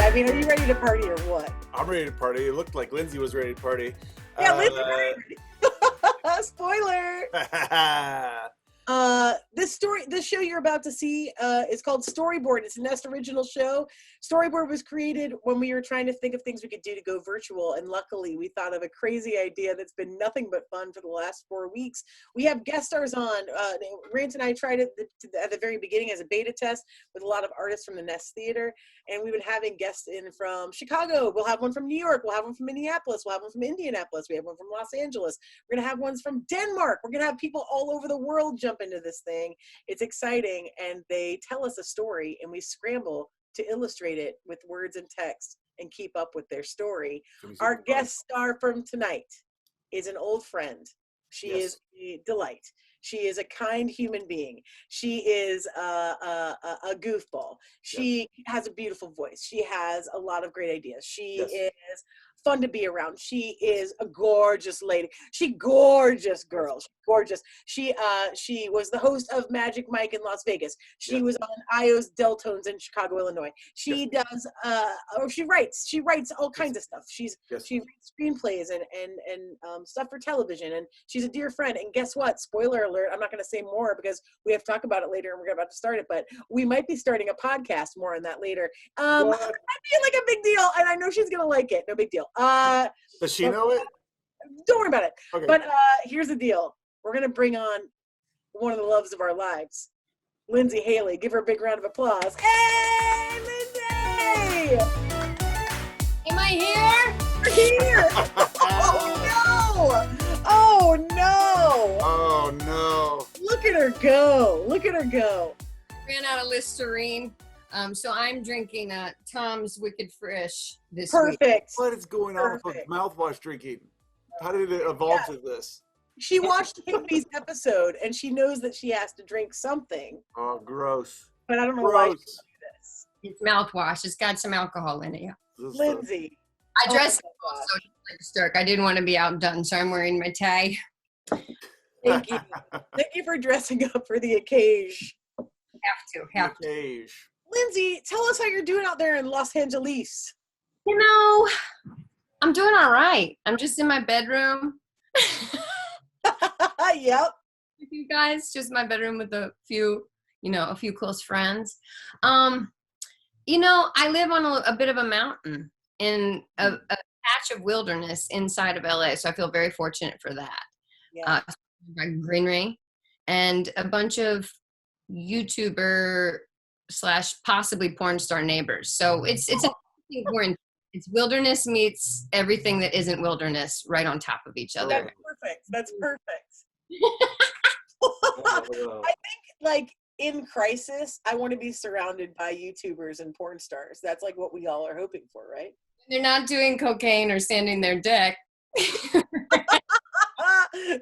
I mean, are you ready to party or what? I'm ready to party. It looked like Lyndsay was ready to party. Yeah, Lyndsay. Spoiler. This show you're about to see is called StoryBored. It's a Nest original show. StoryBoard was created when we were trying to think of things we could do to go virtual, and luckily we thought of a crazy idea that's been nothing but fun for the last 4 weeks. We have guest stars on. Rant and I tried it at the very beginning as a beta test with a lot of artists from the Nest Theater, and we've been having guests in from Chicago. We'll have one from New York. We'll have one from Minneapolis. We'll have one from Indianapolis. We have one from Los Angeles. We're going to have ones from Denmark. We're going to have people all over the world jump into this thing. It's exciting, and they tell us a story, and we scramble to illustrate it with words and text and keep up with their story. Our guest star from tonight is an old friend. She is a delight. She is a kind human being. She is a goofball. She has a beautiful voice. She has a lot of great ideas. She is fun to be around. She is a gorgeous lady. She gorgeous girl. She's gorgeous. She was the host of Magic Mike in Las Vegas. She was on Io's Deltones in Chicago, Illinois. She does she writes all kinds of stuff. She writes screenplays and stuff for television, and she's a dear friend. And guess what? Spoiler alert, I'm not going to say more because we have to talk about it later and we're about to start it, but we might be starting a podcast. More on that later. It might be like a big deal, and I know she's going to like it. No big deal. Does she know it? Don't worry about it. Okay. But here's the deal. We're going to bring on one of the loves of our lives, Lyndsay Hailey. Give her a big round of applause. Hey, Lyndsay! Am I here? You're here! Oh, no! Oh, no! Oh, no. Look at her go. Look at her go. Ran out of Listerine. So I'm drinking Tom's Wicked Fresh this Perfect. week. What is going on with mouthwash drinking? How did it evolve to this? She watched Higby's episode, and she knows that she has to drink something. Oh, gross. But I don't know why she does this. It's mouthwash. It's got some alcohol in it. Lyndsay. I dressed up so stark. I didn't want to be outdone, so I'm wearing my tie. Thank you. Thank you for dressing up for the occasion. Have to. Lyndsay, tell us how you're doing out there in Los Angeles. You know, I'm doing all right. I'm just in my bedroom. Yep. With you guys, just my bedroom with a few close friends. I live on a bit of a mountain in a patch of wilderness inside of LA, so I feel very fortunate for that. Yeah. Greenery and a bunch of YouTuber / possibly porn star neighbors. So it's wilderness meets everything that isn't wilderness right on top of each other. That's perfect. I think, like, in crisis, I want to be surrounded by YouTubers and porn stars. That's like what we all are hoping for, right? They're not doing cocaine or sanding their deck.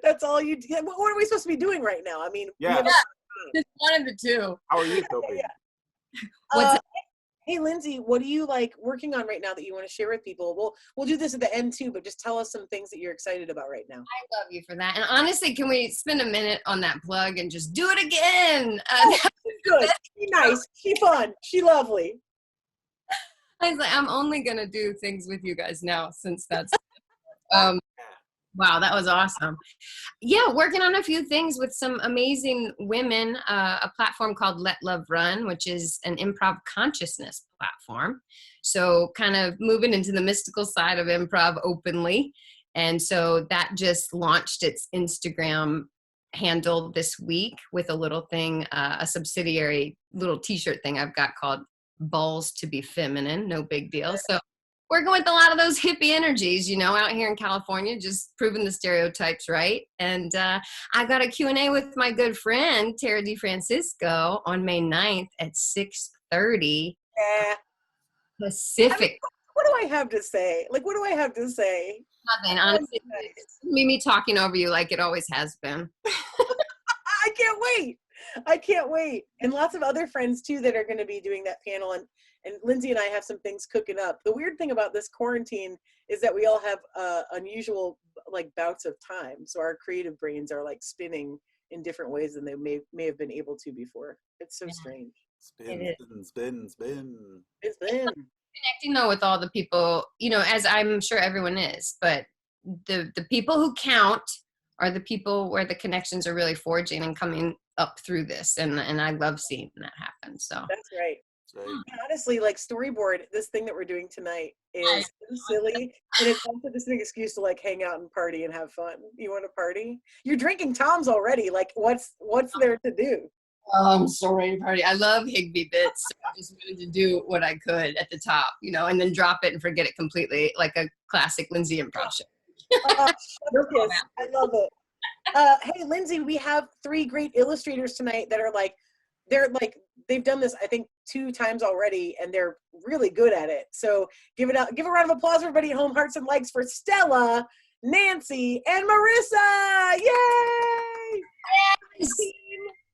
That's all you do. What are we supposed to be doing right now? I mean, Just one of the two. How are you coping? Hey, Lyndsay, what are you like working on right now that you want to share with people? We'll do this at the end too, but just tell us some things that you're excited about right now. I love you for that. And honestly, can we spend a minute on that plug and just do it again? Good. She nice. She fun. She lovely. I was like, I'm only gonna do things with you guys now since that's wow, that was awesome. Yeah, working on a few things with some amazing women, a platform called Let Love Run, which is an improv consciousness platform. So kind of moving into the mystical side of improv openly. And so that just launched its Instagram handle this week with a little thing, a subsidiary little t-shirt thing I've got called Balls to Be Feminine. No big deal. So working with a lot of those hippie energies, out here in California, just proving the stereotypes right. And I got a Q&A with my good friend, Tara DeFrancisco, on May 9th at 6:30 Pacific. I mean, what do I have to say? Like, what do I have to say? Nothing, honestly. It's me talking over you like it always has been. I can't wait. And lots of other friends, too, that are going to be doing that panel. And Lyndsay and I have some things cooking up. The weird thing about this quarantine is that we all have unusual, like, bouts of time. So our creative brains are, like, spinning in different ways than they may have been able to before. It's so strange. Spin. It's been. connecting though with all the people, as I'm sure everyone is, but the people who count are the people where the connections are really forging and coming up through this. And I love seeing that happen. So that's right. Honestly, like StoryBoard, this thing that we're doing tonight is silly, and it's also just an excuse to like hang out and party and have fun. You want to party? You're drinking Tom's already. Like, what's there to do? I'm so ready to party. I love Higby bits. So I just wanted to do what I could at the top, and then drop it and forget it completely, like a classic Lyndsay improv show. I love it. Hey, Lyndsay, we have 3 great illustrators tonight that are they've done this, I think, 2 times already, and they're really good at it. So give a round of applause, everybody at home. Hearts and likes for Stella, Nancy, and Marissa. Yay! Yes.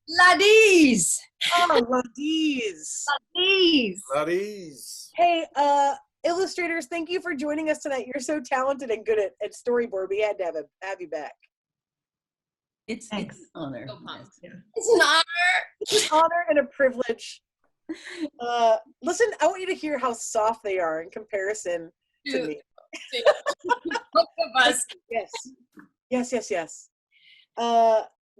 Ladies. Oh, ladies. Ladies. Ladies. Hey, illustrators, thank you for joining us tonight. You're so talented and good at StoryBoard. We had to have you back. It's an honor. It's an honor. It's an honor and a privilege. Listen, I want you to hear how soft they are in comparison to me. Both of us. Yes.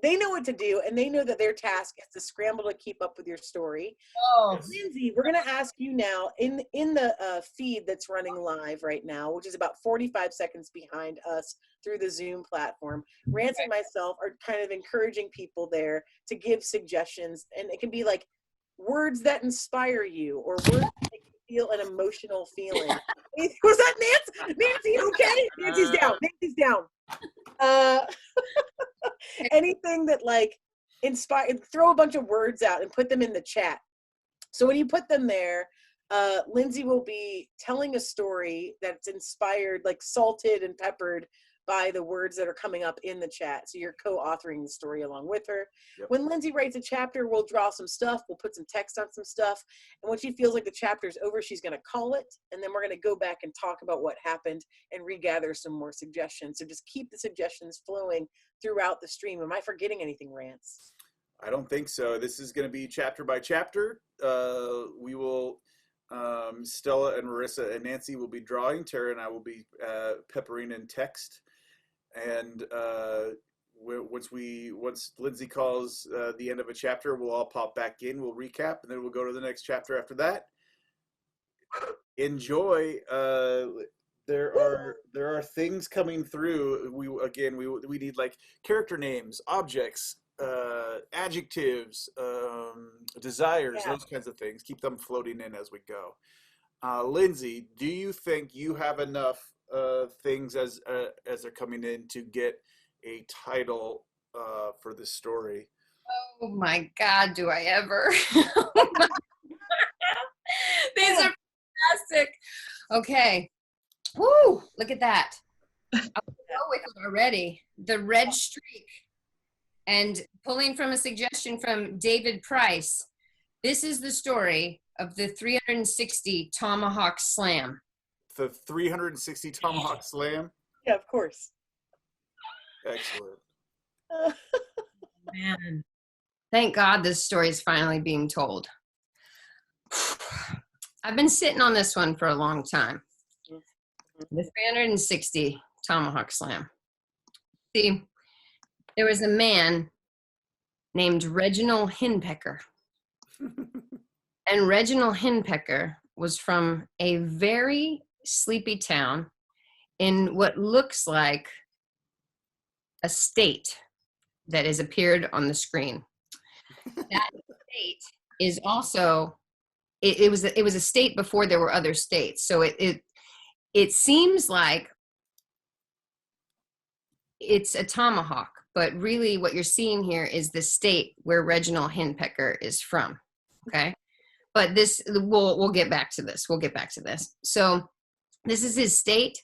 They know what to do, and they know that their task is to scramble to keep up with your story. Oh, Lyndsay, we're going to ask you now in the feed that's running live right now, which is about 45 seconds behind us through the Zoom platform. Rance and myself are kind of encouraging people there to give suggestions, and it can be like words that inspire you or words that make you feel an emotional feeling. Was that Nancy? Nancy, okay? Nancy's down. Anything that like inspire, throw a bunch of words out and put them in the chat. So when you put them there, Lyndsay will be telling a story that's inspired, like salted and peppered by the words that are coming up in the chat. So you're co-authoring the story along with her. Yep. When Lyndsay writes a chapter, we'll draw some stuff, we'll put some text on some stuff, and when she feels like the chapter's over, she's going to call it, and then we're going to go back and talk about what happened and regather some more suggestions. So just keep the suggestions flowing throughout the stream. Am I forgetting anything, Rance? I don't think so. This is going to be chapter by chapter. We will, Stella and Marissa and Nancy will be drawing. Tara and I will be peppering in text. And once Lyndsay calls the end of a chapter, we'll all pop back in. We'll recap, and then we'll go to the next chapter after that. Enjoy. There are things coming through. We need like character names, objects, adjectives, desires, those kinds of things. Keep them floating in as we go. Lyndsay, do you think you have enough things as they're coming in to get a title for this story? Oh my God, do I ever? These are fantastic. Okay. Woo, look at that. I'll go with it already. The red streak. And pulling from a suggestion from David Price, this is the story of the 360 Tomahawk Slam. The 360 Tomahawk Slam? Yeah, of course. Excellent. Man. Thank God this story is finally being told. I've been sitting on this one for a long time. The 360 Tomahawk Slam. See, there was a man named Reginald Henpecker. And Reginald Henpecker was from a very sleepy town in what looks like a state that has appeared on the screen. That state is also, it was a state before there were other states. So it seems like it's a tomahawk, but really what you're seeing here is the state where Reginald Henpecker is from. Okay. But we'll get back to this. So this is his state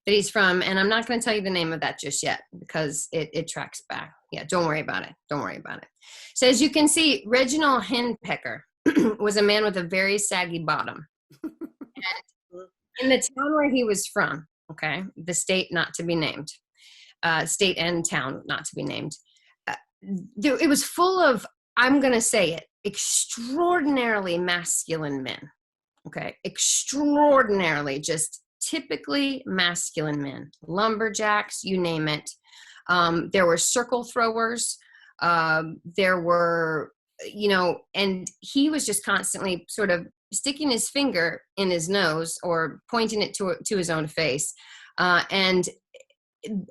that he's from, and I'm not going to tell you the name of that just yet because it tracks back. Yeah, don't worry about it. So as you can see, Reginald Henpecker was a man with a very saggy bottom. And in the town where he was from, okay, the state not to be named, state and town not to be named, it was full of, I'm going to say it, extraordinarily masculine men. Okay, extraordinarily, just typically masculine men, lumberjacks, you name it. There were circle throwers. There were, and he was just constantly sort of sticking his finger in his nose or pointing it to his own face, and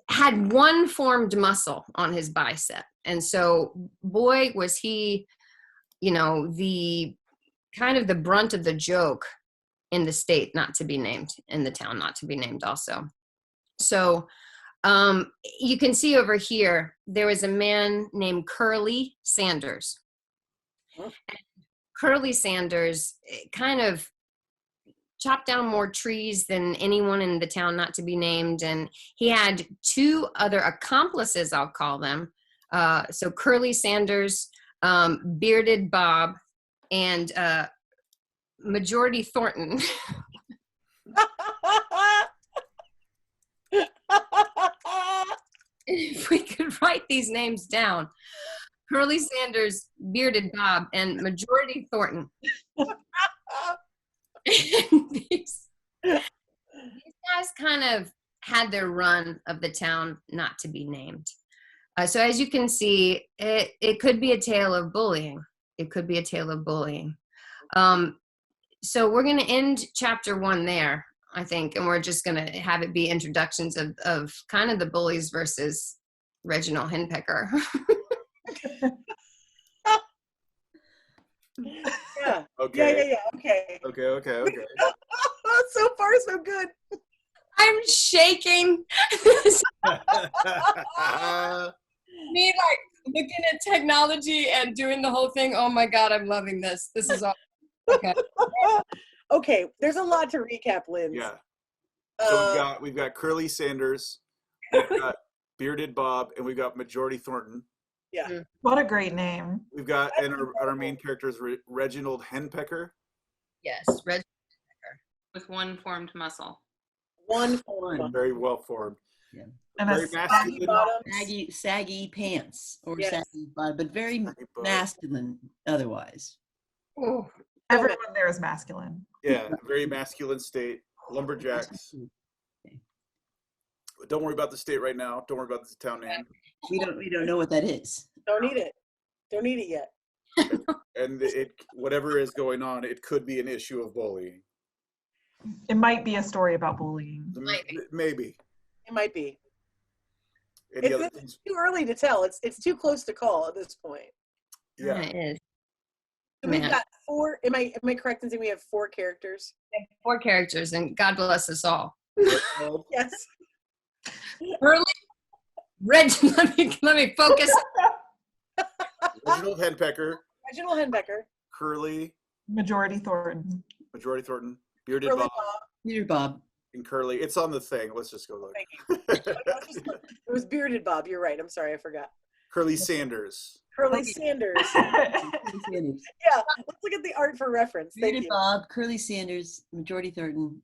had one formed muscle on his bicep. And so, boy, was he, the kind of the brunt of the joke in the state not to be named, in the town not to be named also. So you can see over here, there was a man named Curly Sanders. And Curly Sanders kind of chopped down more trees than anyone in the town not to be named. And he had two other accomplices, I'll call them. So Curly Sanders, Bearded Bob, and Majority Thornton. If we could write these names down: Curly Sanders, Bearded Bob, and Majority Thornton. these guys kind of had their run of the town not to be named. So as you can see, it could be a tale of bullying. It could be a tale of bullying. So we're going to end chapter 1 there, I think, and we're just going to have it be introductions of kind of the bullies versus Reginald Henpecker. Yeah. Okay. Yeah. Okay. Okay. So far, so good. I'm shaking. Me like looking at technology and doing the whole thing. Oh my God, I'm loving this. This is all. Okay. Okay, there's a lot to recap, Lynn. Yeah. So we've got Curly Sanders, we've got Bearded Bob, and we've got Majority Thornton. Yeah. What a great name. We've got, and our main character is Reginald Henpecker. Yes, Reginald Henpecker. With one formed muscle. One form. Very well formed. Yeah. And Very a masculine. Saggy pants or Yes. saggy body, but very masculine otherwise. Oh, everyone there is masculine. Yeah, very masculine state. Lumberjacks. Don't worry about the state right now. Don't worry about the town name. We don't know what that is. Don't need it. Don't need it yet. And whatever is going on, it could be an issue of bullying. It might be a story about bullying. Maybe. It might be. Any other It's things? too early to tell. It's too close to call at this point. Yeah. it is. So we've Man. got 4. Am I correct in saying we have 4 characters? 4 characters, and God bless us all. Yes. Early, let me focus. Reginald Henpecker, Reginald Henpecker. Curly, Majority Thornton. Majority Thornton, Bearded Curly Bob, Bob. Peter Bob. and Curly. It's on the thing. Let's just go look. Thank you. It was Bearded Bob. You're right. I'm sorry. I forgot. Curly Sanders. Curly Sanders. Sanders. Yeah. Let's look at the art for reference. Thank Peter you. Bob, Curly Sanders, Majority Thornton.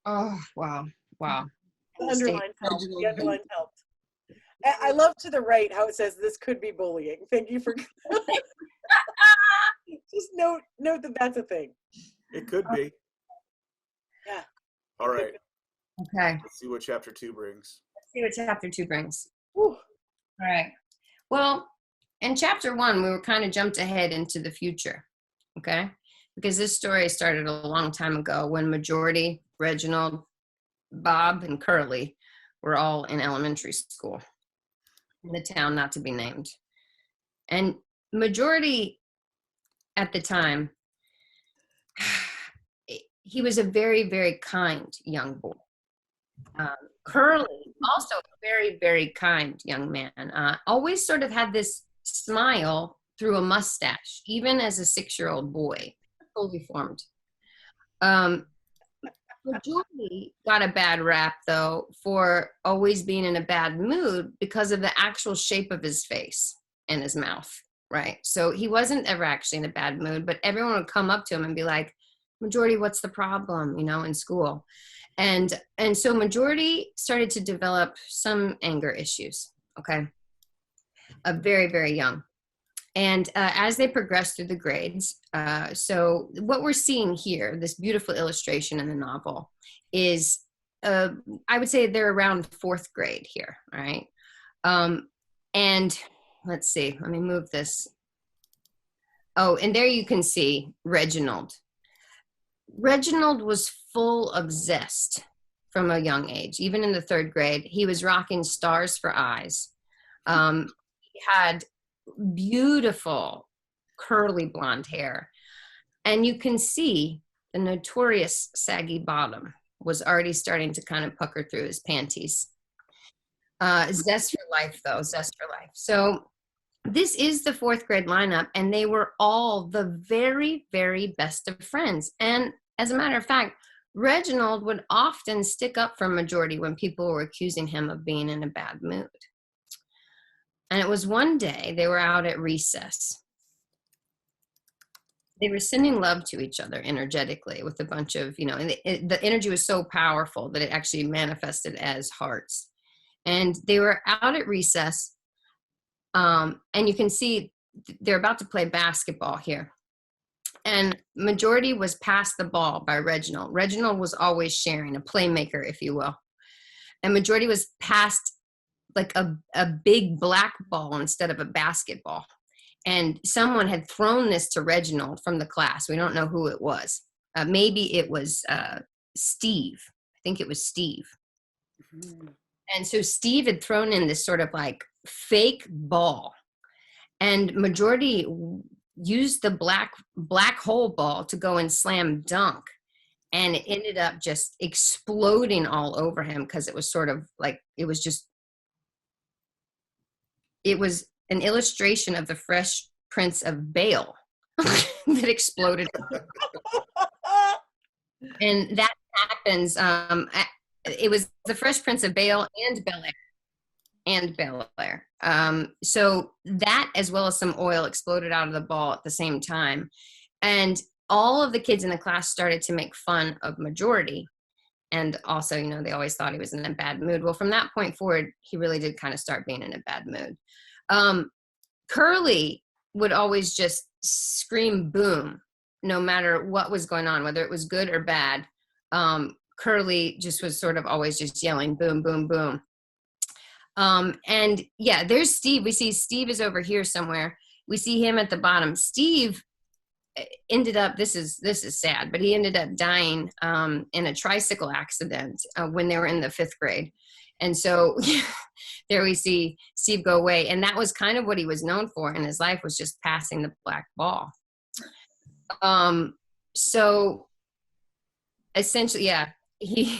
Oh, wow. The underline helped. Reginald The underline helped. I love to the right how it says this could be bullying. Thank you for just note that that's a thing. It could be. Yeah. All right. Okay. Let's see what chapter 2 brings. Let's see what chapter 2 brings. Whew. All right. Well, in chapter 1, we were kind of jumped ahead into the future, okay? Because this story started a long time ago when Majority, Reginald, Bob, and Curly were all in elementary school in the town not to be named. And Majority at the time, he was a very, very kind young boy. Curly, also a very, very kind young man, always sort of had this smile through a mustache, even as a 6-year-old boy, fully formed. Majority got a bad rap, though, for always being in a bad mood because of the actual shape of his face and his mouth, right? So he wasn't ever actually in a bad mood, but everyone would come up to him and be like, Majority, what's the problem, in school? And so Majority started to develop some anger issues, okay? Very, very young. And as they progress through the grades, so what we're seeing here, this beautiful illustration in the novel, is I would say they're around 4th grade here, all right? And let's see, let me move this. Oh, and there you can see Reginald. Reginald was full of zest from a young age. Even in the 3rd grade, he was rocking stars for eyes. He had beautiful curly blonde hair. And you can see the notorious saggy bottom was already starting to kind of pucker through his panties. Zest for life, though, zest for life. So this is the 4th grade lineup, and they were all the very, very best of friends. And as a matter of fact, Reginald would often stick up for Majority when people were accusing him of being in a bad mood. And it was one day they were out at recess. They were sending love to each other energetically with a bunch of, and the energy was so powerful that it actually manifested as hearts. And they were out at recess, and you can see they're about to play basketball here. And Majority was passed the ball by Reginald. Reginald was always sharing, a playmaker, if you will. And Majority was passed like a big black ball instead of a basketball. And someone had thrown this to Reginald from the class. We don't know who it was. Maybe it was Steve. I think it was Steve. Mm-hmm. And so Steve had thrown in this sort of like fake ball. And Majority used the black hole ball to go and slam dunk. And it ended up just exploding all over him because it was sort of like, it was an illustration of the Fresh Prince of Bel that exploded. And that happens, it was the Fresh Prince of Bel and Bel Air. So that, as well as some oil, exploded out of the ball at the same time. And all of the kids in the class started to make fun of Majority. And also, they always thought he was in a bad mood. Well, from that point forward, he really did kind of start being in a bad mood. Curly would always just scream boom, no matter what was going on, whether it was good or bad. Curly just was sort of always just yelling boom, boom, boom. And yeah, there's Steve. We see Steve is over here somewhere. We see him at the bottom. Steve ended up, this is sad, but he ended up dying in a tricycle accident when they were in the 5th grade. And so there we see Steve go away. And that was kind of what he was known for in his life, was just passing the black ball. So essentially, yeah, he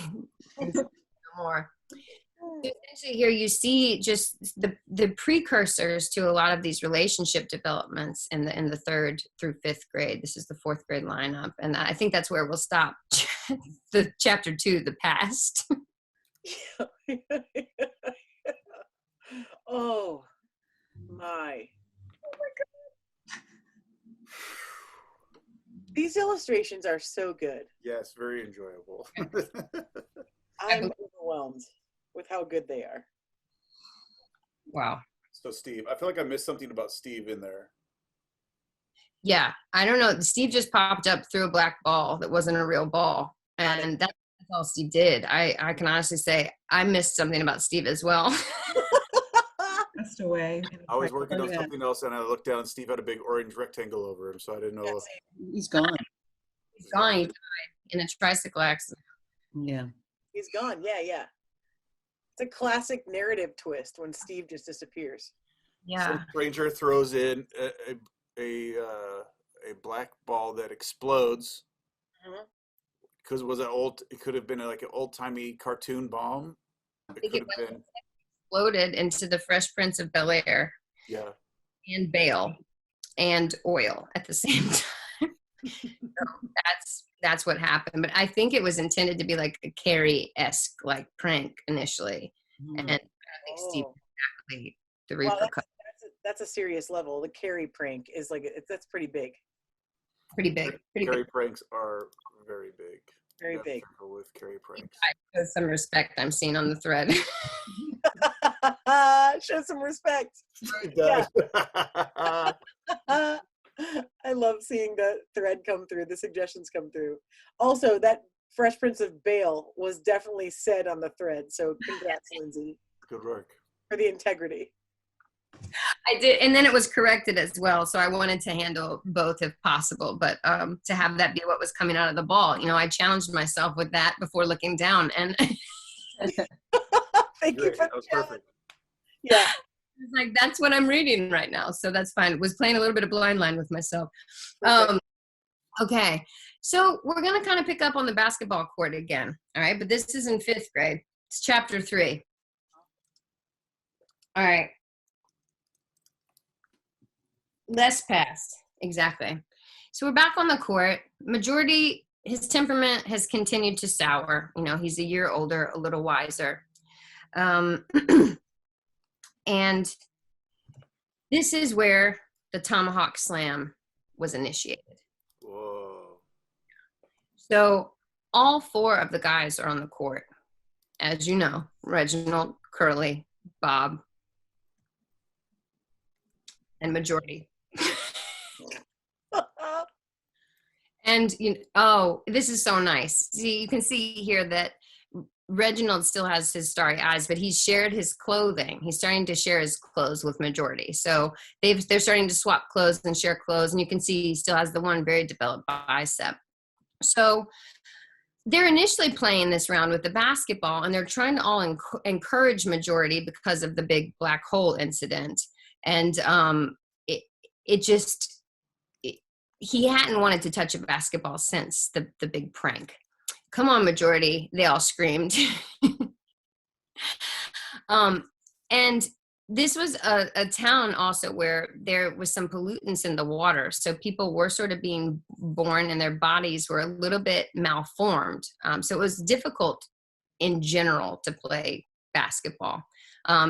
no more. Essentially here you see just the precursors to a lot of these relationship developments in the 3rd through 5th grade. This is the 4th grade lineup. And I think that's where we'll stop the chapter 2, the past. Oh my. These illustrations are so good. Yes, very enjoyable. I'm overwhelmed with how good they are. Wow. So Steve, I feel like I missed something about Steve in there. Yeah, I don't know. Steve just popped up through a black ball that wasn't a real ball. And that's all Steve did. I can honestly say I missed something about Steve as well. Passed away. I was working on something else, and I looked down, and Steve had a big orange rectangle over him, so I didn't know. Yeah, he's gone. He's gone. He died in a tricycle accident. Yeah. He's gone. Yeah. It's a classic narrative twist when Steve just disappears. Yeah. Some stranger throws in a black ball that explodes. Because it could have been like an old-timey cartoon bomb. It could have been exploded into the Fresh Prince of Bel Air. Yeah. And Bale and oil at the same time. So that's what happened. But I think it was intended to be like a Carrie-esque like prank initially. And I don't think Steve exactly the repercussions. That's a serious level. The Carrie prank is like, that's pretty big. Pretty big. Carrie pranks are very big. Very big. With Carrie pranks. Show some respect I'm seeing on the thread. Show some respect. It does. I love seeing the thread come through, the suggestions come through. Also, that Fresh Prince of Bale was definitely said on the thread. So congrats, Lyndsay, Good work. for the integrity. I did, and then it was corrected as well. So I wanted to handle both if possible, but to have that be what was coming out of the ball, I challenged myself with that before looking down, and Thank you Great. for That the was challenge. perfect. Yeah. it's like that's what I'm reading right now, so that's fine. Was playing a little bit of blind line with myself. Perfect. Okay, so we're gonna kind of pick up on the basketball court again, all right? But this is in 5th grade. It's chapter 3. All right. Less pass, exactly. So we're back on the court. Majority, his temperament has continued to sour. He's a year older, a little wiser. And this is where the tomahawk slam was initiated. Whoa. So all 4 of the guys are on the court. As you know, Reginald, Curly, Bob, and Majority. And this is so nice. See, you can see here that Reginald still has his starry eyes, but he's shared his clothing. He's starting to share his clothes with Majority. So they're starting to swap clothes and share clothes, and you can see he still has the one very developed bicep. So they're initially playing this round with the basketball, and they're trying to all encourage Majority because of the big black hole incident. And he hadn't wanted to touch a basketball since the big prank. Come on, Majority, they all screamed. And this was a town also where there was some pollutants in the water. So people were sort of being born and their bodies were a little bit malformed. So it was difficult in general to play basketball.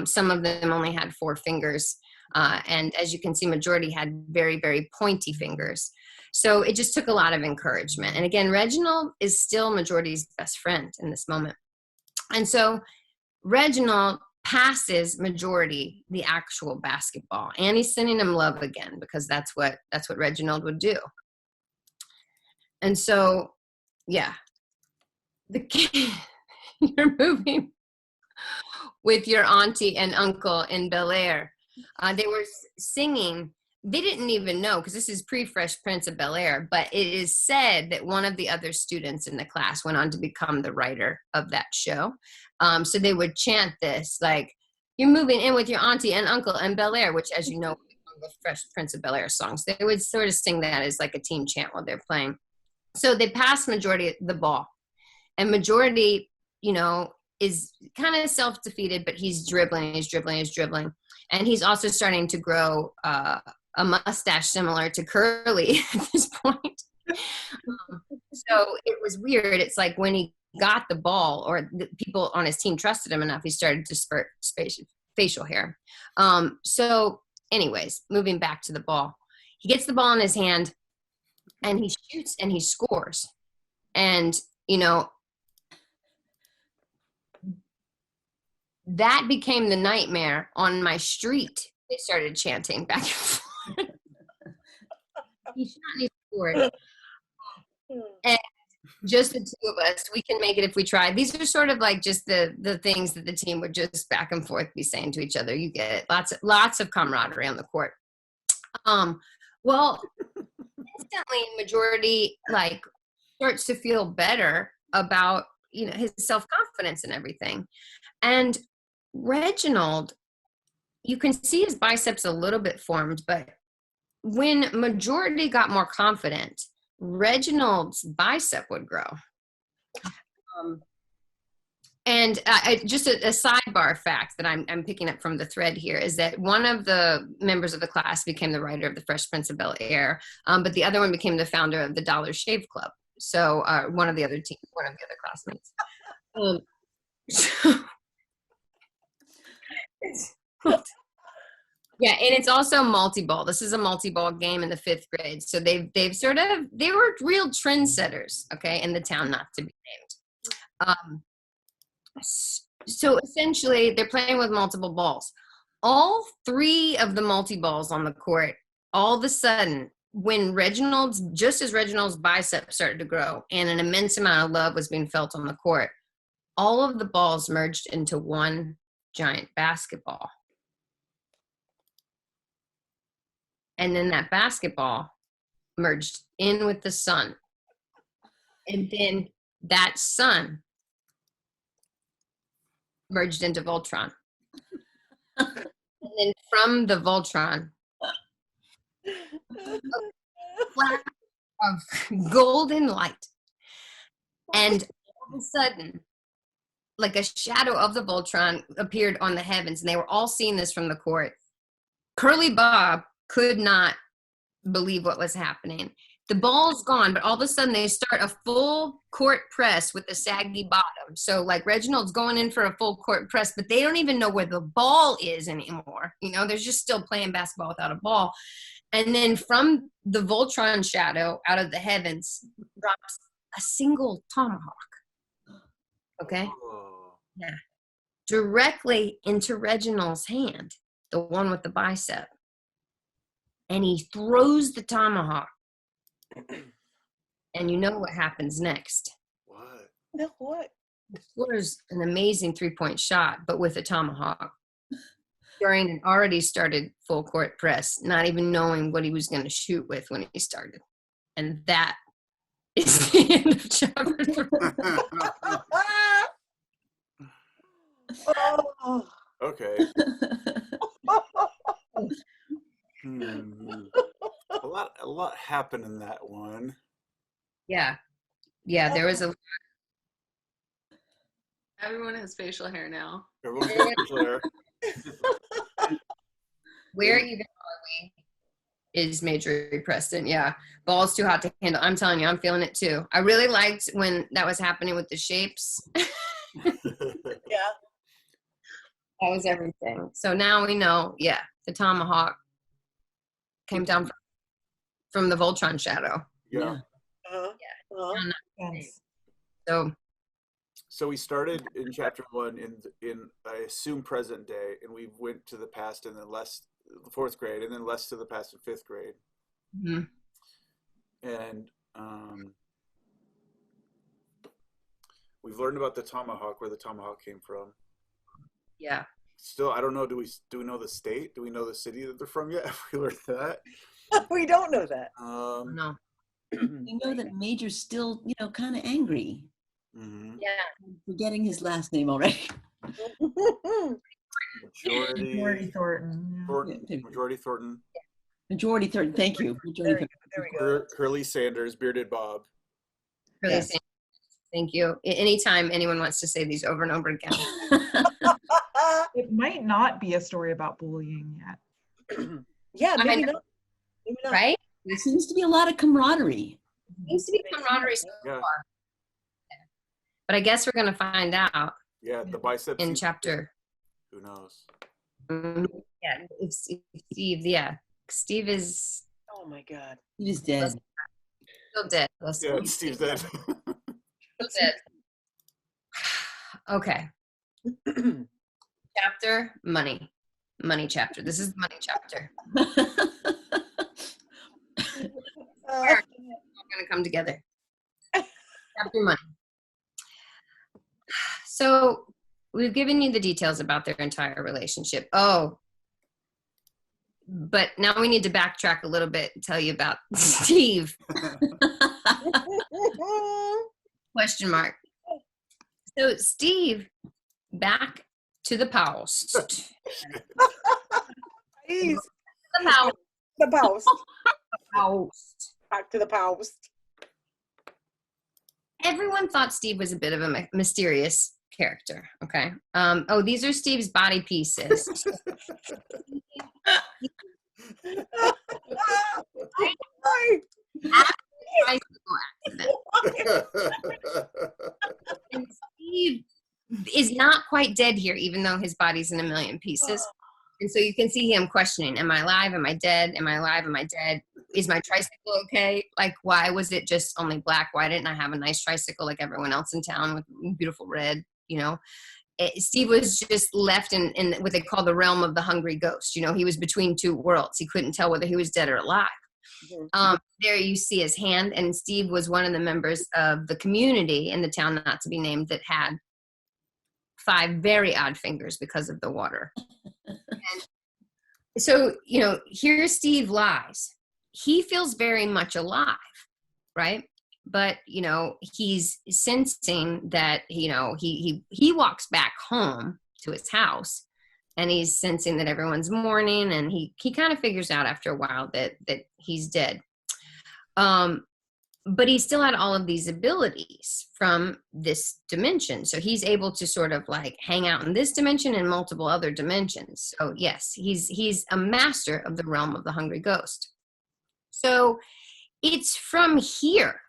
Some of them only had 4 fingers. And as you can see, Majority had very, very pointy fingers. So it just took a lot of encouragement. And again, Reginald is still Majority's best friend in this moment. And so Reginald passes Majority the actual basketball, and he's sending him love again, because that's what Reginald would do. And so, yeah, the kid, you're moving with your auntie and uncle in Bel Air. They were singing. They didn't even know, because this is pre-Fresh Prince of Bel Air, but it is said that one of the other students in the class went on to become the writer of that show. So they would chant this, like, you're moving in with your auntie and uncle in Bel Air, which, as you know, the Fresh Prince of Bel Air songs. They would sort of sing that as like a team chant while they're playing. So they passed Majority the ball. And Majority, is kind of self-defeated, but he's dribbling. And he's also starting to grow a mustache similar to Curly at this point. So it was weird. It's like when he got the ball, or the people on his team trusted him enough, he started to spurt facial hair. So anyways, moving back to the ball. He gets the ball in his hand, and he shoots and he scores. And, that became the nightmare on my street. They started chanting back and forth. He shot and he scored. And just the 2 of us, we can make it if we try. These are sort of like just the things that the team would just back and forth be saying to each other. You get it. Lots of camaraderie on the court. Well, instantly Majority starts to feel better about his self-confidence and everything. And Reginald, you can see his biceps a little bit formed, but when Majority got more confident, Reginald's bicep would grow. And just a sidebar fact that I'm picking up from the thread here is that one of the members of the class became the writer of the Fresh Prince of Bel Air, but the other one became the founder of the Dollar Shave Club. So one of the other classmates. Yeah, and it's also multi-ball. This is a multi-ball game in the 5th grade. So they were real trendsetters, okay, in the town, not to be named. So essentially, they're playing with multiple balls. All 3 of the multi-balls on the court all of a sudden, when just as Reginald's bicep started to grow and an immense amount of love was being felt on the court, all of the balls merged into one giant basketball. And then that basketball merged in with the sun. And then that sun merged into Voltron. And then from the Voltron, a flash of golden light. And all of a sudden, like a shadow of the Voltron appeared on the heavens, and they were all seeing this from the court. Curly Bob could not believe what was happening. The ball's gone, but all of a sudden they start a full court press with a saggy bottom. So like Reginald's going in for a full court press, but they don't even know where the ball is anymore. You know, they're just still playing basketball without a ball. And then from the Voltron shadow out of the heavens drops a single tomahawk. Okay? Yeah. Directly into Reginald's hand, the one with the bicep. And he throws the tomahawk. And you know what happens next. What? No, what? He scores an amazing 3-point shot, but with a tomahawk. During an already started full court press, not even knowing what he was going to shoot with when he started. And that is the end of chapter 3. Oh. Okay. A lot happened in that one. Yeah. Yeah, there was a... Everyone has facial hair now. Everyone's got facial hair. Where even are we is Major Preston. Yeah. Ball's too hot to handle. I'm telling you, I'm feeling it too. I really liked when that was happening with the shapes. Yeah. That was everything. So now we know, yeah, the tomahawk came down from the Voltron shadow. Yeah. Uh-huh. Uh-huh. Yes. So we started in chapter 1 in I assume present day, and we went to the past and then less the 4th grade, and then less to the past in 5th grade. mm-hmm. And we've learned about the tomahawk, where the tomahawk came from. Yeah. Still, I don't know. Do we know the state? Do we know the city that they're from yet? Have we learned that? We don't know that. No. We know that Major's still, kind of angry. Mm-hmm. Yeah. I'm forgetting his last name already. Majority Thornton. Yeah. Majority Thornton. Majority Thornton. Thank you. Majority There we go. Curly Sanders, Bearded Bob. Really Yes. Thank you. Anytime anyone wants to say these over and over again. It might not be a story about bullying yet. Yeah, I maybe know. not. Maybe not. Right? There seems to be a lot of camaraderie. Seems to be camaraderie so Yeah. far. But I guess we're going to find out Yeah, the biceps. in chapter. Who knows? Yeah, it's Steve. Yeah, Steve is Oh my God. He was dead. still dead. Yeah, Steve's dead. Still dead. Okay. Chapter money. Money chapter. This is the money chapter. We're all going to come together. Chapter money. So we've given you the details about their entire relationship. Oh, but now we need to backtrack a little bit and tell you about Steve. Question mark. So Steve, back to the post. Please. The post. The post. Post. Back to the post. Everyone thought Steve was a bit of a mysterious character. Okay. Oh, these are Steve's body pieces. And Steve is not quite dead here, even though his body's in a million pieces. And so you can see him questioning, am I alive? Am I dead? Am I alive? Am I dead? Is my tricycle okay? Like, why was it just only black? Why didn't I have a nice tricycle like everyone else in town with beautiful red, Steve was just left in what they call the realm of the hungry ghost. You know, he was between two worlds. He couldn't tell whether he was dead or alive. There you see his hand, and Steve was one of the members of the community in the town, not to be named, that had 5 very odd fingers because of the water. And so, you know, here Steve lies. He feels very much alive, right? But, you know, he's sensing that, you know, he walks back home to his house, and he's sensing that everyone's mourning, and he kind of figures out after a while that he's dead. But he still had all of these abilities from this dimension. So he's able to sort of like hang out in this dimension and multiple other dimensions. So yes, he's a master of the realm of the hungry ghost. So it's from here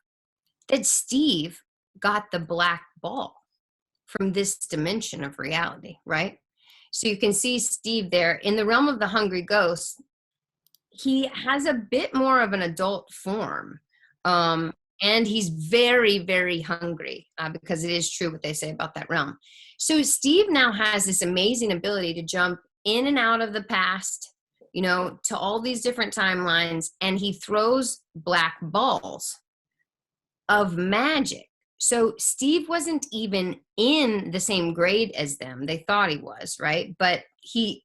that Steve got the black ball from this dimension of reality, right? So you can see Steve there in the realm of the hungry ghost. He has a bit more of an adult form. And he's very, very hungry because it is true what they say about that realm. So Steve now has this amazing ability to jump in and out of the past, you know, to all these different timelines, and he throws black balls of magic. So Steve wasn't even in the same grade as them. They thought he was, right? But he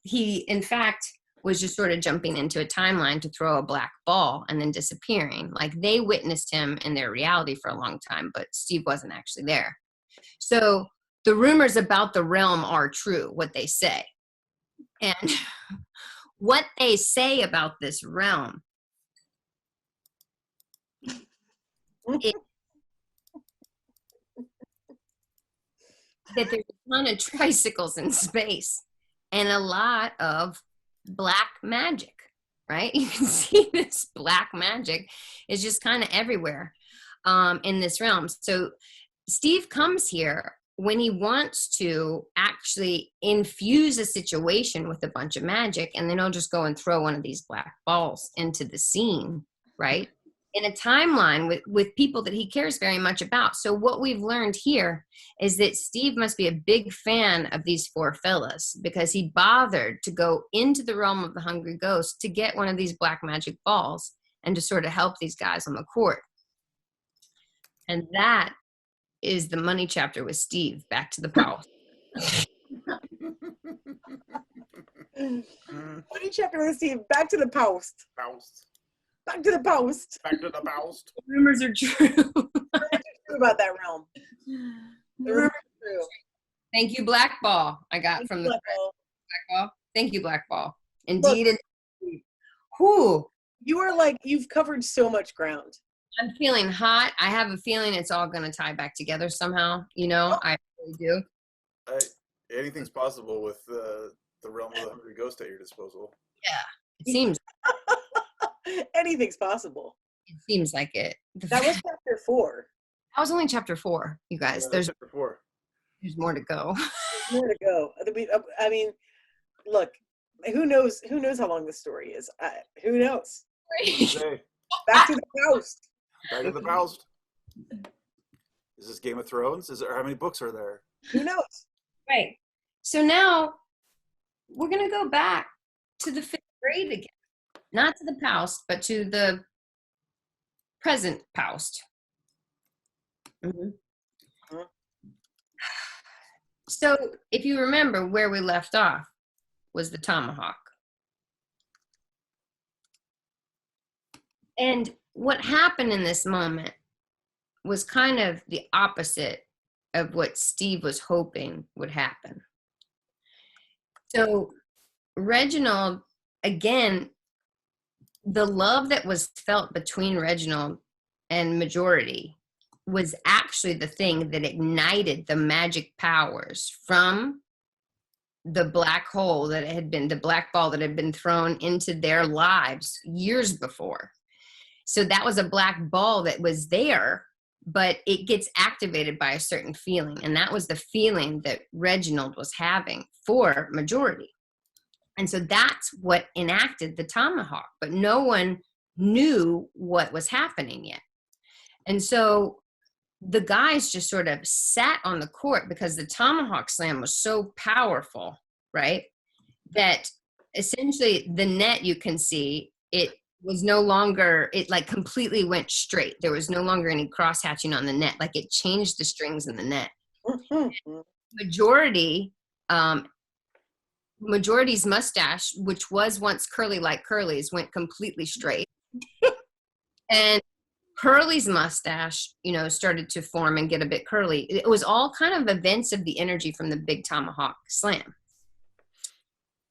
in fact was just sort of jumping into a timeline to throw a black ball and then disappearing. Like they witnessed him in their reality for a long time, but Steve wasn't actually there. So the rumors about the realm are true, what they say. And what they say about this realm is that there's a ton of tricycles in space and a lot of black magic, right? You can see this black magic is just kind of everywhere in this realm. So Steve comes here when he wants to actually infuse a situation with a bunch of magic, and then he'll just go and throw one of these black balls into the scene, right? In a timeline with people that he cares very much about. So what we've learned here is that Steve must be a big fan of these 4 fellas, because he bothered to go into the realm of the hungry ghost to get one of these black magic balls and to sort of help these guys on the court. And that is the money chapter with Steve. Back to the palace. Money chapter with Steve. Back to the post. Back to the post. Back to the post. The rumors are true. True about that realm. The rumors are true. Thank you, Black Ball. I got from the Black Black Ball. Ball. Thank you, Black Ball. Indeed. Whew. You are like, you've covered so much ground. I'm feeling hot. I have a feeling it's all going to tie back together somehow. You know, I really do. Anything's possible with the realm of the hungry ghost at your disposal. Yeah, it seems. Anything's possible. It seems like it. That was chapter 4. That was only chapter 4, you guys. There's chapter 4. There's more to go. There's more to go. I mean, look, who knows how long this story is? Who knows? Back to the post. Back to the post. Is this Game of Thrones? How many books are there? Who knows? Right. So now we're going to go back to the 5th grade again. Not to the Poust, but to the present Poust. Mm-hmm. So if you remember, where we left off was the tomahawk. And what happened in this moment was kind of the opposite of what Steve was hoping would happen. So Reginald, again, the love that was felt between Reginald and Majority was actually the thing that ignited the magic powers from the black hole that had been, the black ball that had been thrown into their lives years before. So that was a black ball that was there, but it gets activated by a certain feeling. And that was the feeling that Reginald was having for Majority. And so that's what enacted the tomahawk, but no one knew what was happening yet. And so the guys just sort of sat on the court because the tomahawk slam was so powerful, right? That essentially the net, you can see, it was no longer, it like completely went straight. There was no longer any cross hatching on the net. Like it changed the strings in the net. Majority's mustache, which was once curly like Curly's, went completely straight. And Curly's mustache, started to form and get a bit curly. It was all kind of events of the energy from the big tomahawk slam.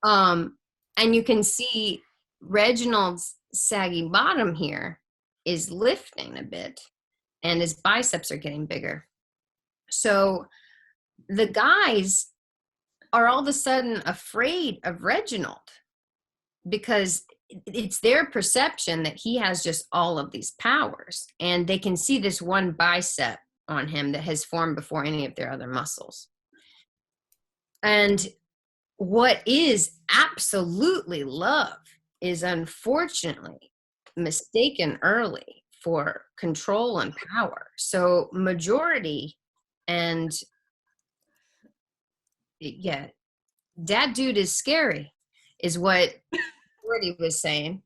And you can see Reginald's saggy bottom here is lifting a bit, and his biceps are getting bigger. So the guys are all of a sudden afraid of Reginald because it's their perception that he has just all of these powers, and they can see this one bicep on him that has formed before any of their other muscles. And what is absolutely love is unfortunately mistaken early for control and power. So Majority and that dude is scary is what Majority was saying.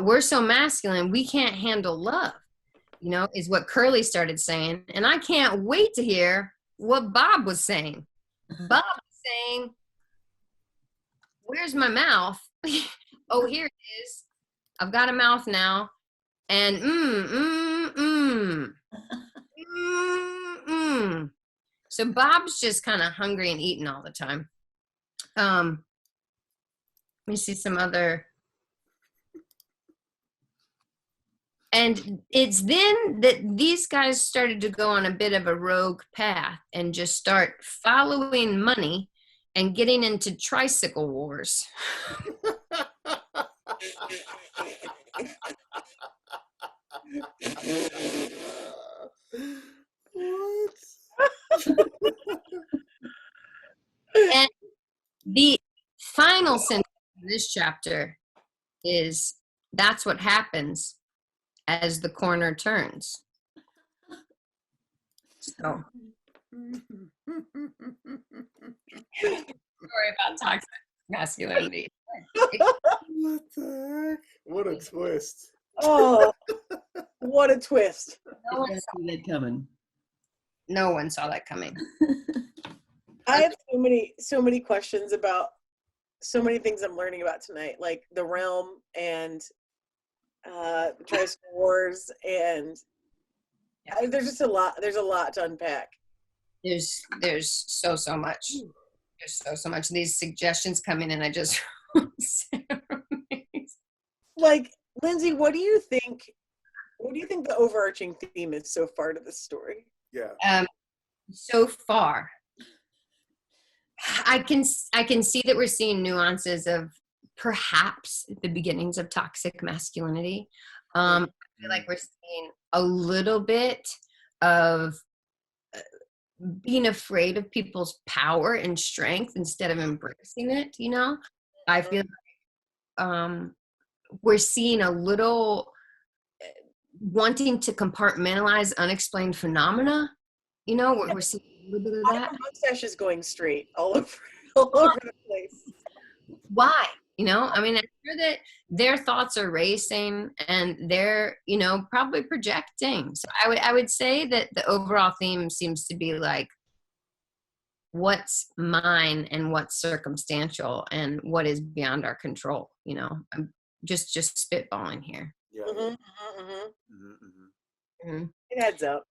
We're so masculine, we can't handle love, is what Curly started saying. And I can't wait to hear what Bob was saying. Bob was saying, where's my mouth? Oh, here it is. I've got a mouth now. And So Bob's just kind of hungry and eating all the time. Let me see some other. And it's then that these guys started to go on a bit of a rogue path and just start following money and getting into tricycle wars. What? And the final sentence of this chapter is, that's what happens as the corner turns. So, story about toxic masculinity. What the heck? What a twist. Oh, what a twist. No one Didn't see that coming. No one saw that coming. I have so many questions about so many things I'm learning about tonight, like the realm and tricycle wars, and there's just a lot. There's a lot to unpack. There's so much. There's so much. These suggestions coming in, I just Like, Lyndsay, what do you think? What do you think the overarching theme is so far to this story? Yeah. So far, I can see that we're seeing nuances of perhaps the beginnings of toxic masculinity. I feel like we're seeing a little bit of being afraid of people's power and strength instead of embracing it. I feel like we're seeing a little wanting to compartmentalize unexplained phenomena. We're seeing a little bit of that. My mustache is going straight all over the place. Why? I'm sure that their thoughts are racing and they're, probably projecting. So I would say that the overall theme seems to be like, what's mine and what's circumstantial and what is beyond our control. I'm just spitballing here. Yeah. It adds up.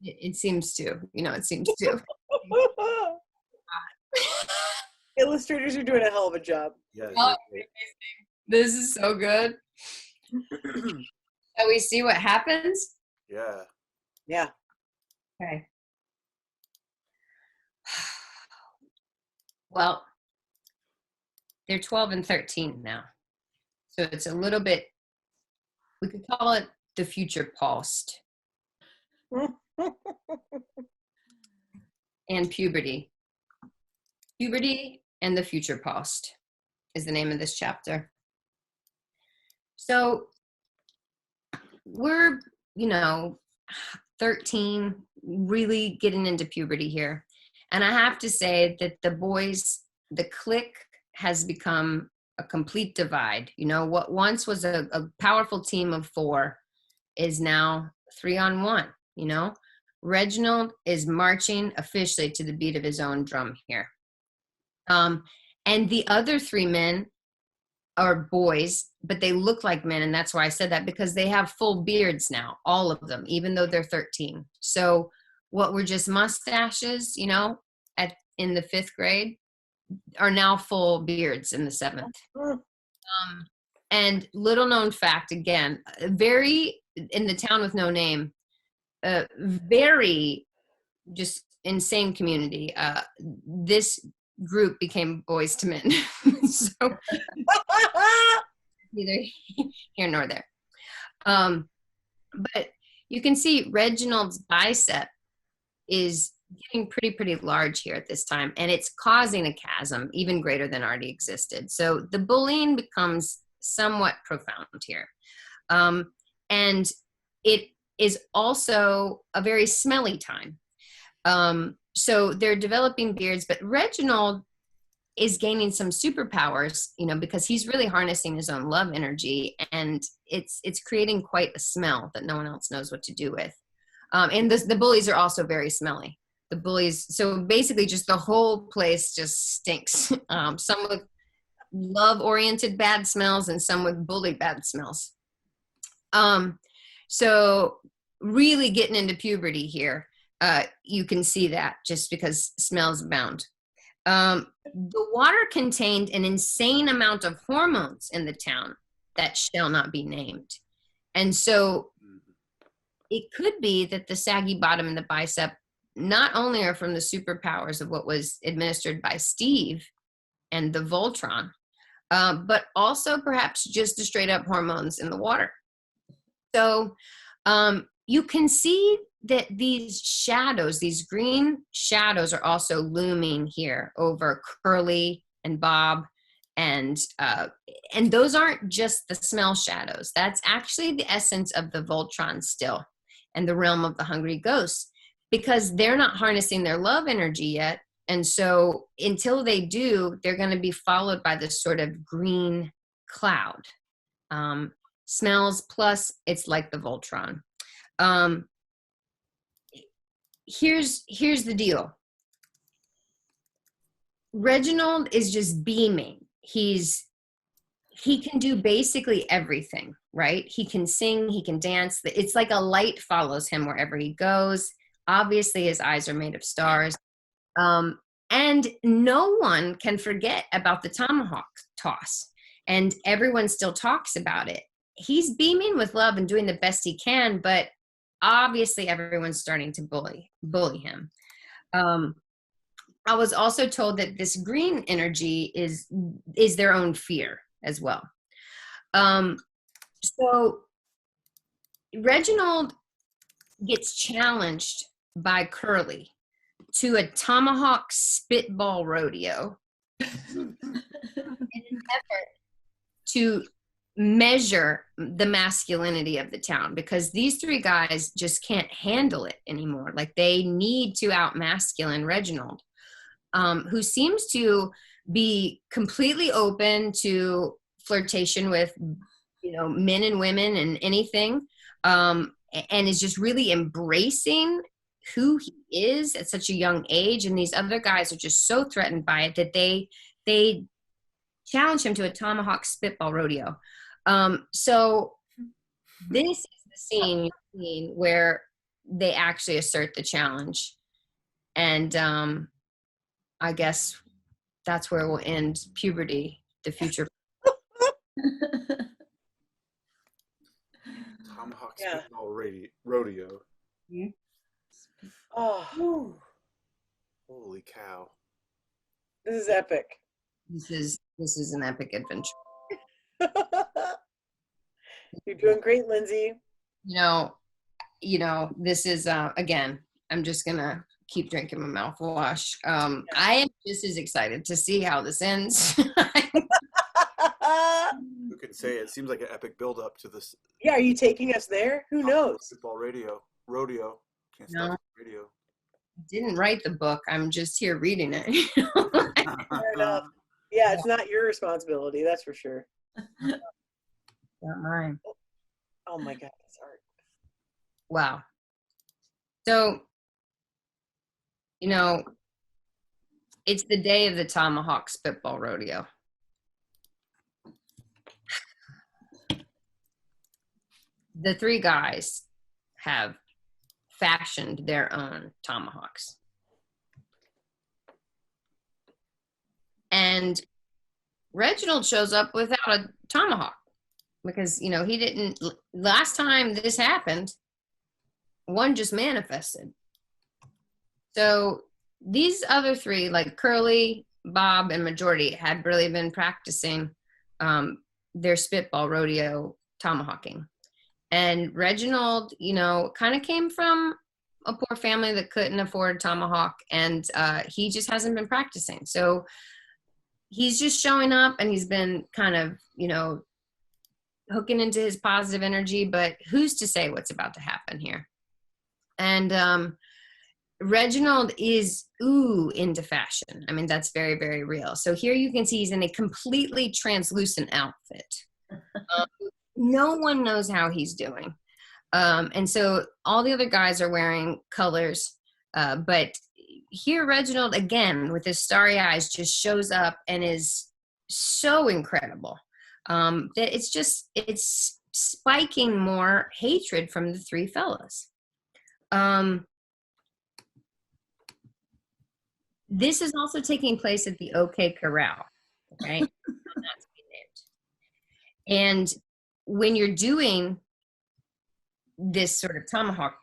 It seems to, it seems to. Illustrators are doing a hell of a job. Yeah. Oh, this is so good. Shall we see what happens? Yeah. Yeah. Okay. Well, they're 12 and 13 now. So it's a little bit, we could call it the future past. And puberty. Puberty and the future past is the name of this chapter. So we're, 13, really getting into puberty here. And I have to say that the clique has become a complete divide. You know, what once was a powerful team of 4 is now 3-on-1, you know? Reginald is marching officially to the beat of his own drum here. And the other 3 men are boys, but they look like men, and that's why I said that, because they have full beards now, all of them, even though they're 13. So what were just mustaches, you know, in the 5th grade are now full beards in the 7th. And little known fact, again, very in the town with no name, very just insane community. This group became boys to men. So neither here nor there. But you can see Reginald's bicep is getting pretty large here at this time, and it's causing a chasm even greater than already existed. So the bullying becomes somewhat profound here. And it is also a very smelly time. So they're developing beards, but Reginald is gaining some superpowers, you know, because he's really harnessing his own love energy, and it's creating quite a smell that no one else knows what to do with. And the bullies are also very smelly. The bullies, so basically just the whole place just stinks. Some with love-oriented bad smells and some with bully bad smells. So really getting into puberty here. You can see that just because smells abound. The water contained an insane amount of hormones in the town that shall not be named. And so it could be that the saggy bottom and the bicep not only are from the superpowers of what was administered by Steve and the Voltron, but also perhaps just the straight up hormones in the water. So you can see that these shadows, these green shadows, are also looming here over Curly and Bob, and those aren't just the smell shadows. That's actually the essence of the Voltron still, and the realm of the hungry ghosts, because they're not harnessing their love energy yet. And so until they do, they're going to be followed by this sort of green cloud. Smells plus it's like the Voltron. Here's the deal. Reginald is just beaming. He can do basically everything, right? He can sing, he can dance. It's like a light follows him wherever he goes. Obviously, his eyes are made of stars. And no one can forget about the tomahawk toss. And everyone still talks about it. He's beaming with love and doing the best he can, but obviously everyone's starting to bully him. I was also told that this green energy is their own fear as well. So Reginald gets challenged by Curly to a tomahawk spitball rodeo in an effort to measure the masculinity of the town, because these 3 guys just can't handle it anymore. Like, they need to out masculine Reginald, who seems to be completely open to flirtation with, you know, men and women and anything, and is just really embracing who he is at such a young age. And these other guys are just so threatened by it that they challenge him to a tomahawk spitball rodeo. So this is the scene where they actually assert the challenge. And I guess that's where we'll end puberty, the future. Tomahawk spitball rodeo. Mm-hmm. Oh, holy cow! This is epic. This is an epic adventure. You're doing great, Lyndsay. You know, this is again, I'm just gonna keep drinking my mouthwash. I am just as excited to see how this ends. Who can say it? Seems like an epic build up to this. Yeah, are you taking us there? Who knows? Football rodeo. Can't No. stop the radio. Didn't write the book. I'm just here reading it. Fair enough. Yeah, it's not your responsibility, that's for sure. Not mine. Oh my God, that's art. Wow. So, it's the day of the Tomahawk Spitball Rodeo. The three guys have fashioned their own tomahawks. And Reginald shows up without a tomahawk because, he didn't, last time this happened, one just manifested. So these other three, like Curly, Bob, and Majority, had really been practicing their spitball rodeo tomahawking. And Reginald, kind of came from a poor family that couldn't afford tomahawk, and he just hasn't been practicing. So he's just showing up, and he's been kind of, hooking into his positive energy, but who's to say what's about to happen here? And Reginald is into fashion. I mean, that's very, very real. So here you can see he's in a completely translucent outfit. No one knows how he's doing. And so all the other guys are wearing colors. But here Reginald, again, with his starry eyes, just shows up and is so incredible that it's spiking more hatred from the three fellas. This is also taking place at the OK Corral, okay? Not to be named. And when you're doing this sort of tomahawk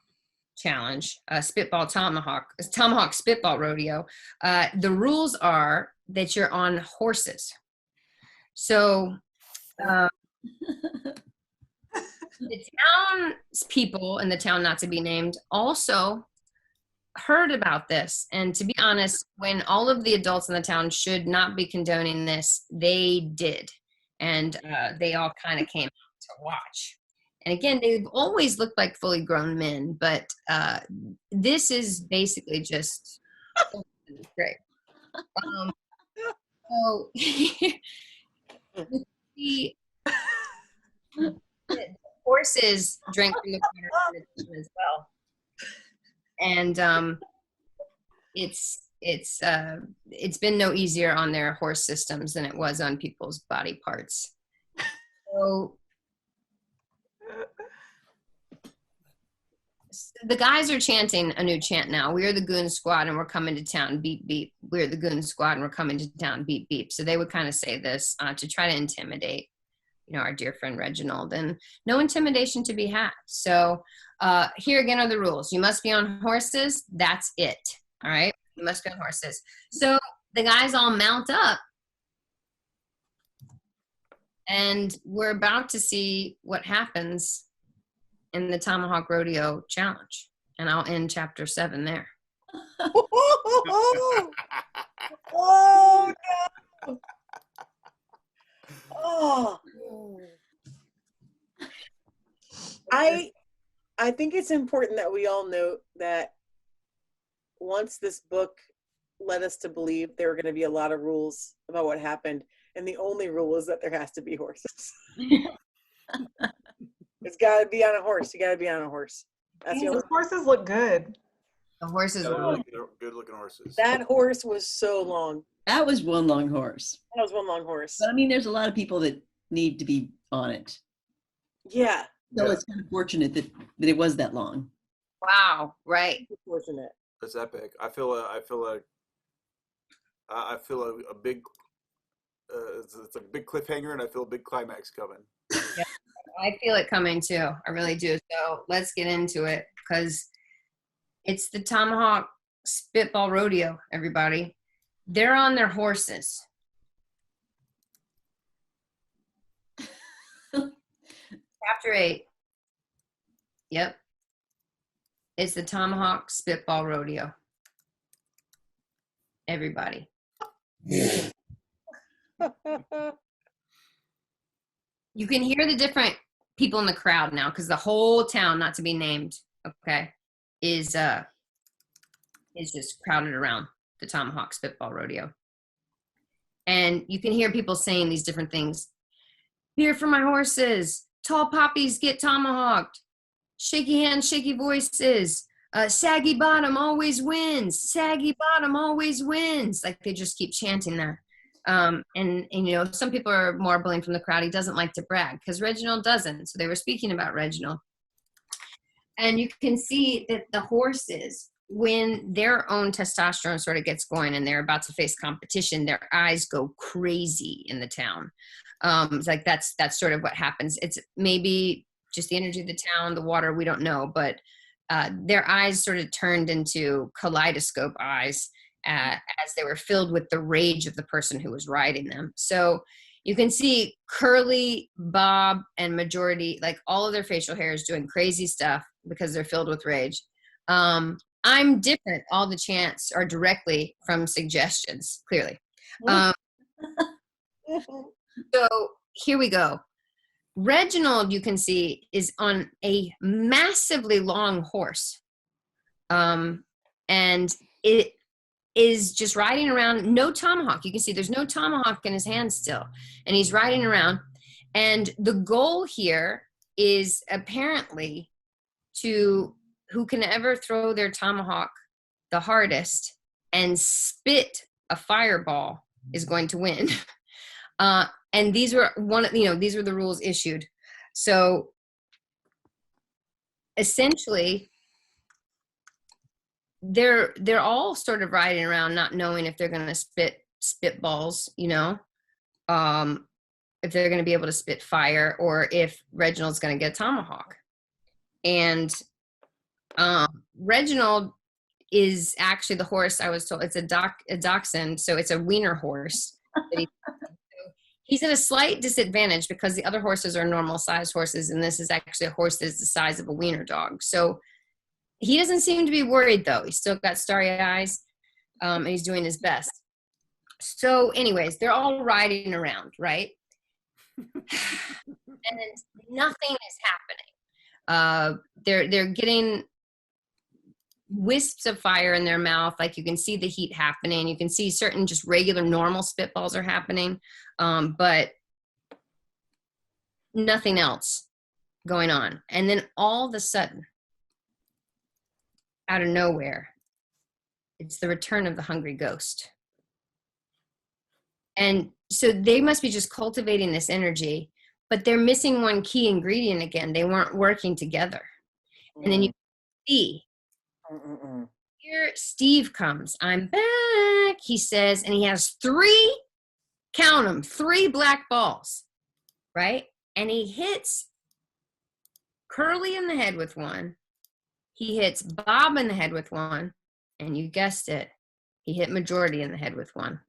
challenge, tomahawk spitball rodeo, the rules are that you're on horses. So the townspeople in the town not to be named also heard about this, and to be honest, when all of the adults in the town should not be condoning this, they did, and they all kind of came out to watch. And again, they've always looked like fully grown men, but this is basically just great. So the horses drink from the water as well. And it's been no easier on their horse systems than it was on people's body parts. So the guys are chanting a new chant now. We are the Goon Squad and we're coming to town, beep, beep. We're the Goon Squad and we're coming to town, beep, beep. So they would kind of say this to try to intimidate, our dear friend Reginald, and no intimidation to be had. So here again are the rules. You must be on horses. That's it. All right. You must be on horses. So the guys all mount up and we're about to see what happens in the Tomahawk Rodeo Challenge. And I'll end chapter 7 there. Oh, no. Oh. I think it's important that we all note that once this book led us to believe there were going to be a lot of rules about what happened, and the only rule is that there has to be horses. It's got to be on a horse. You got to be on a horse. That's the only. Those horses look good. The horses Yeah, were really good looking horses. That horse was so long. That was one long horse. That was one long horse. But I mean, there's a lot of people that need to be on it. Yeah. So Yeah. it's kind of fortunate that it was that long. wow, right. Fortunate. That's epic. I feel a big it's a big cliffhanger, and I feel a big climax coming. I feel it coming too. I really do. So let's get into it because it's the Tomahawk Spitball Rodeo, everybody. They're on their horses. Chapter 8. Yep. It's the Tomahawk Spitball Rodeo. Everybody. You can hear the different people in the crowd now because the whole town, not to be named, okay, is just crowded around the Tomahawk Spitball Rodeo. And you can hear people saying these different things. Beer for my horses. Tall poppies get tomahawked. Shaky hands, shaky voices. Saggy bottom always wins. Saggy bottom always wins. Like they just keep chanting that. And you know, some people are marbling from the crowd. He doesn't like to brag because Reginald doesn't. So they were speaking about Reginald. And you can see that the horses, when their own testosterone sort of gets going and they're about to face competition, their eyes go crazy in the town. It's like that's sort of what happens. It's maybe just the energy of the town, the water, we don't know, but their eyes sort of turned into kaleidoscope eyes as they were filled with the rage of the person who was riding them. So you can see Curly, Bob, and Majority, like all of their facial hair is doing crazy stuff because they're filled with rage. I'm different. All the chants are directly from suggestions, clearly. So here we go. Reginald, you can see, is on a massively long horse. And it is just riding around, no tomahawk. You can see there's no tomahawk in his hand still. And he's riding around. And the goal here is apparently to who can ever throw their tomahawk the hardest and spit a fireball is going to win. And these were these were the rules issued. So essentially, they're all sort of riding around not knowing if they're going to spit balls, you know, if they're going to be able to spit fire or if Reginald's going to get a tomahawk. And Reginald is actually the horse, I was told, it's a dachshund, so it's a wiener horse. He's at a slight disadvantage because the other horses are normal sized horses, and this is actually a horse that is the size of a wiener dog. So he doesn't seem to be worried, though. He's still got starry eyes, and he's doing his best. So anyways, they're all riding around, right? And then nothing is happening. They're getting wisps of fire in their mouth. Like you can see the heat happening. You can see certain just regular normal spitballs are happening, but nothing else going on. And then all of a sudden, out of nowhere, it's the return of the hungry ghost. And so they must be just cultivating this energy, but they're missing one key ingredient again. They weren't working together. And then you see, here Steve comes. I'm back, he says, and he has three black balls, right? And he hits Curly in the head with one. He hits Bob in the head with one. And you guessed it, he hit Majority in the head with one.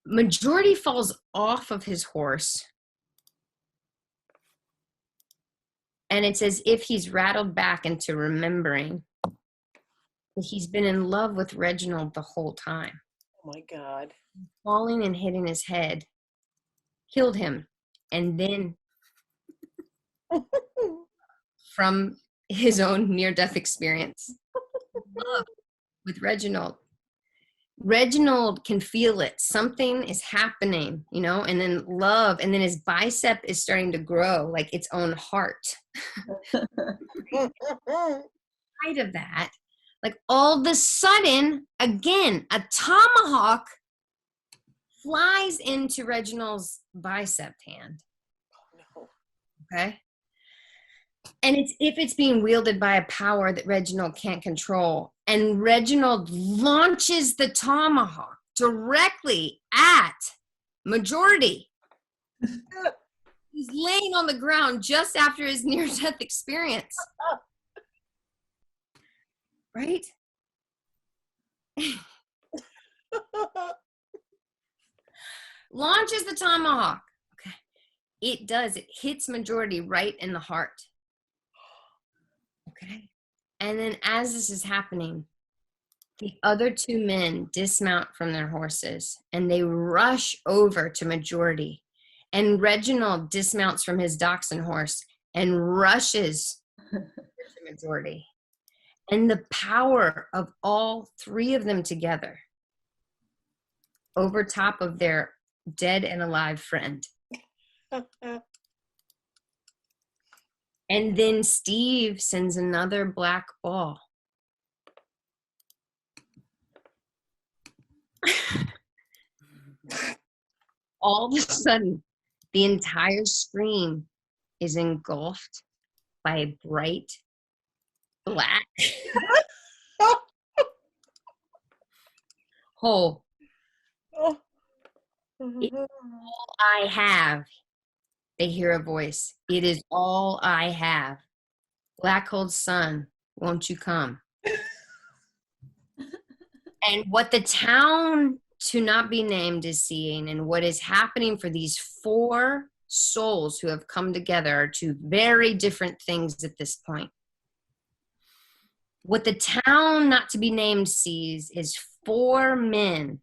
Majority falls off of his horse. And it's as if he's rattled back into remembering that he's been in love with Reginald the whole time. Oh my God. Falling and hitting his head killed him. And then from his own near-death experience with Reginald, Reginald can feel it. Something is happening, you know, and then love, and then his bicep is starting to grow like its own heart. Right of that, like all of a sudden, again, a tomahawk flies into Reginald's bicep hand. Oh, no. Okay. And it's if it's being wielded by a power that Reginald can't control. And Reginald launches the tomahawk directly at Majority. He's laying on the ground just after his near-death experience. Right? Launches the tomahawk. Okay. It does. It hits Majority right in the heart. Okay. And then as this is happening, the other two men dismount from their horses and they rush over to Majority. And Reginald dismounts from his dachshund horse and rushes to the majority. And the power of all three of them together over top of their dead and alive friend. And then Steve sends another black ball. All of a sudden, the entire screen is engulfed by a bright black hole. Oh. It's all I have. They hear a voice. It is all I have. Black hole sun, won't you come? And what the town to not be named is seeing, and what is happening for these four souls who have come together, are two very different things at this point. What the town not to be named sees is four men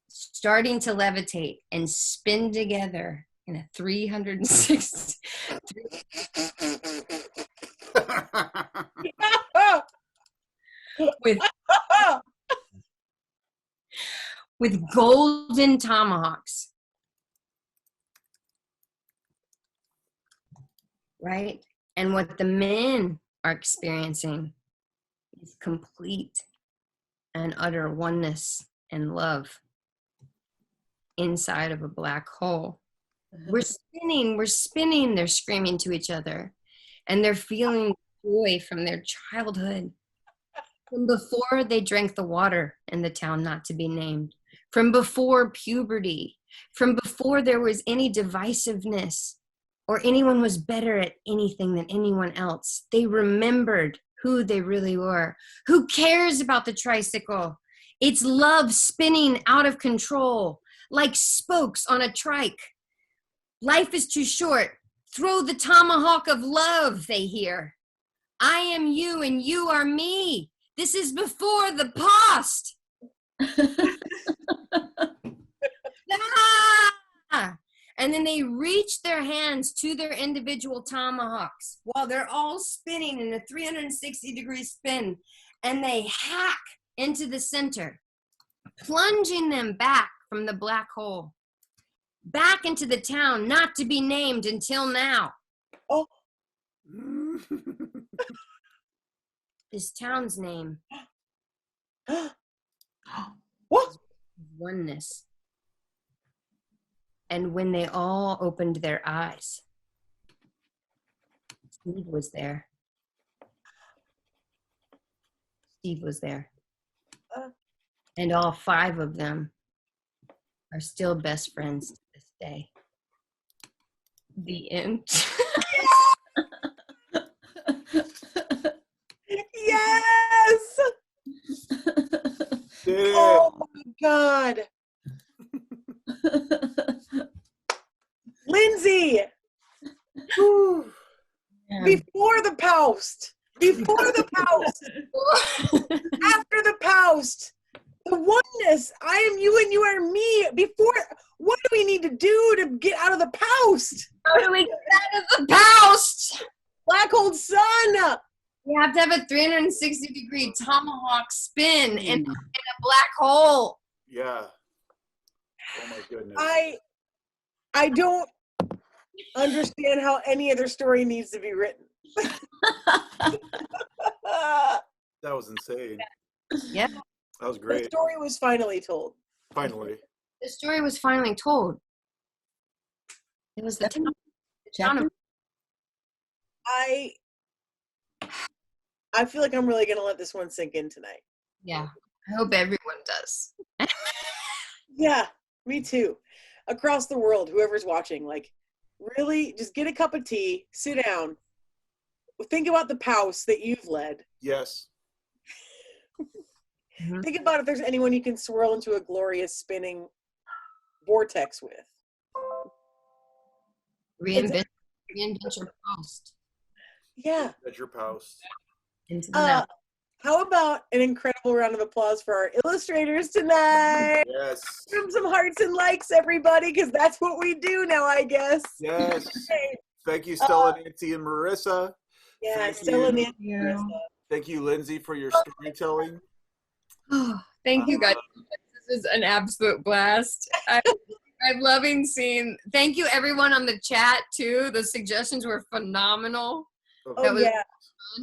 starting to levitate and spin together in a 360 with golden tomahawks, right? And what the men are experiencing is complete and utter oneness and love inside of a black hole. We're spinning, they're screaming to each other, and they're feeling joy from their childhood, from before they drank the water in the town not to be named, from before puberty, from before there was any divisiveness or anyone was better at anything than anyone else. They remembered who they really were. Who cares about the tricycle? It's love spinning out of control like spokes on a trike. Life is too short. Throw the tomahawk of love, they hear. I am you and you are me. This is before the past. Ah! And then they reach their hands to their individual tomahawks while they're all spinning in a 360-degree spin, and they hack into the center, plunging them back from the black hole, back into the town not to be named until now. Oh. This town's name. What? Oneness. And when they all opened their eyes, Steve was there. Steve was there. And all five of them are still best friends to this day. The end. Yes! Oh my God. Lyndsay! Before the post. Before the post. After the post. The oneness. I am you and you are me. Before, what do we need to do to get out of the post? How do we get out of the post? Black hole sun. You have to have a 360-degree tomahawk spin in a black hole. Yeah. Oh my goodness. I don't understand how any other story needs to be written. That was insane. Yeah. That was The great. story was finally told. Finally. The story was finally told. It was the town of I feel like I'm really going to let this one sink in tonight. Yeah. I hope everyone does. Yeah, me too. Across the world, whoever's watching, like, really just get a cup of tea, sit down, think about the pouse that you've led. Yes. Mm-hmm. Think about if there's anyone you can swirl into a glorious spinning vortex with. Reinvent your post. Yeah. That's your post. Into the night. How about an incredible round of applause for our illustrators tonight? Yes. Give them some hearts and likes, everybody, because that's what we do now, I guess. Yes. Thank you, Stella, Nancy, and Marissa. Yeah, Thank Stella you. and you. Thank you, Lyndsay, for your storytelling. Oh, thank you guys. This is an absolute blast. I'm loving seeing. Thank you, everyone on the chat too. The suggestions were phenomenal. Oh That was yeah,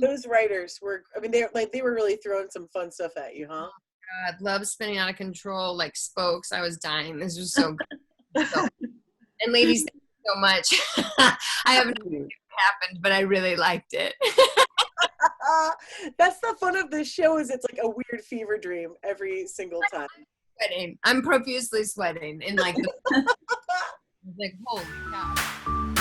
those writers were. I mean, they were really throwing some fun stuff at you, huh? God, love spinning out of control like spokes. I was dying. This was so good. And ladies, thank you so much. I haven't know what happened, but I really liked it. That's the fun of this show. Is it's like a weird fever dream every single time. I'm profusely sweating in like, like holy cow.